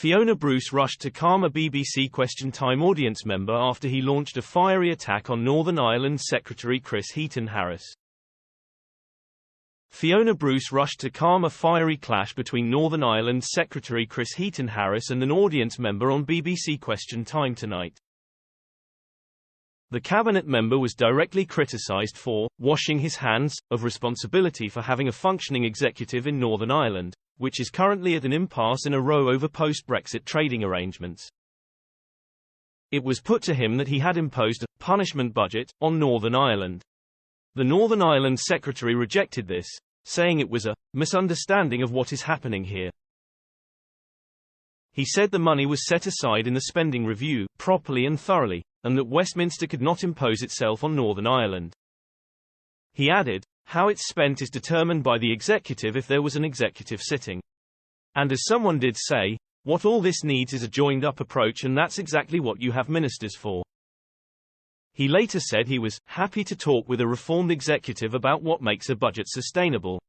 Fiona Bruce rushed to calm a BBC Question Time audience member after he launched a fiery attack on Northern Ireland Secretary Chris Heaton-Harris. Fiona Bruce rushed to calm a fiery clash between Northern Ireland Secretary Chris Heaton-Harris and an audience member on BBC Question Time tonight. The cabinet member was directly criticised for washing his hands of responsibility for having a functioning executive in Northern Ireland, which is currently at an impasse in a row over post-Brexit trading arrangements. It was put to him that he had imposed a punishment budget on Northern Ireland. The Northern Ireland Secretary rejected this, saying it was a misunderstanding of what is happening here. He said the money was set aside in the spending review, properly and thoroughly, and that Westminster could not impose itself on Northern Ireland. He added, how it's spent is determined by the executive if there was an executive sitting. And as someone did say, what all this needs is a joined-up approach, and that's exactly what you have ministers for. He later said he was happy to talk with a reformed executive about what makes a budget sustainable.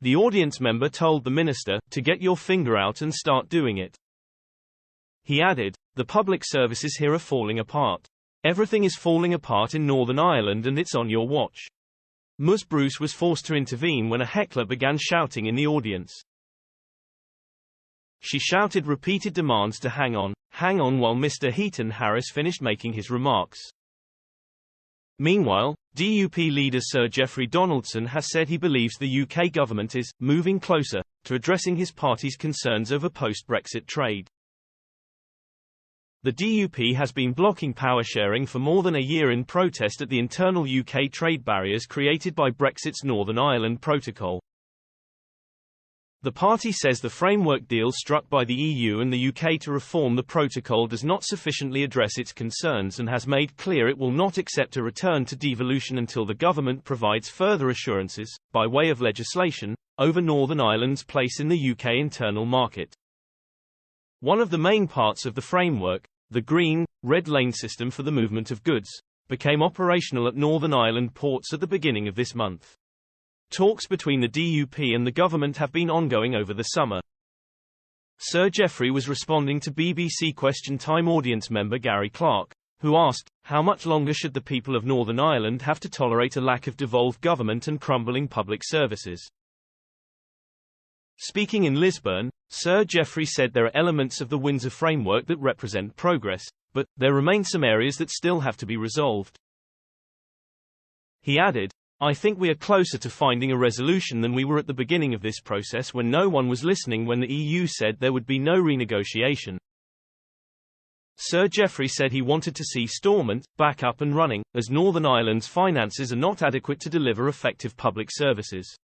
The audience member told the minister to get your finger out and start doing it. He added, the public services here are falling apart. Everything is falling apart in Northern Ireland and it's on your watch. Ms. Bruce was forced to intervene when a heckler began shouting in the audience. She shouted repeated demands to hang on while Mr. Heaton-Harris finished making his remarks. Meanwhile, DUP leader Sir Geoffrey Donaldson has said he believes the UK government is moving closer to addressing his party's concerns over post-Brexit trade. The DUP has been blocking power sharing for more than a year in protest at the internal UK trade barriers created by Brexit's Northern Ireland Protocol. The party says the framework deal struck by the EU and the UK to reform the protocol does not sufficiently address its concerns and has made clear it will not accept a return to devolution until the government provides further assurances, by way of legislation, over Northern Ireland's place in the UK internal market. One of the main parts of the framework, the Green, Red Lane system for the movement of goods, became operational at Northern Ireland ports at the beginning of this month. Talks between the DUP and the government have been ongoing over the summer. Sir Geoffrey was responding to BBC Question Time audience member Gary Clark, who asked, how much longer should the people of Northern Ireland have to tolerate a lack of devolved government and crumbling public services? Speaking in Lisburn, Sir Geoffrey said there are elements of the Windsor framework that represent progress, but there remain some areas that still have to be resolved. He added, I think we are closer to finding a resolution than we were at the beginning of this process when no one was listening when the EU said there would be no renegotiation. Sir Geoffrey said he wanted to see Stormont back up and running, as Northern Ireland's finances are not adequate to deliver effective public services.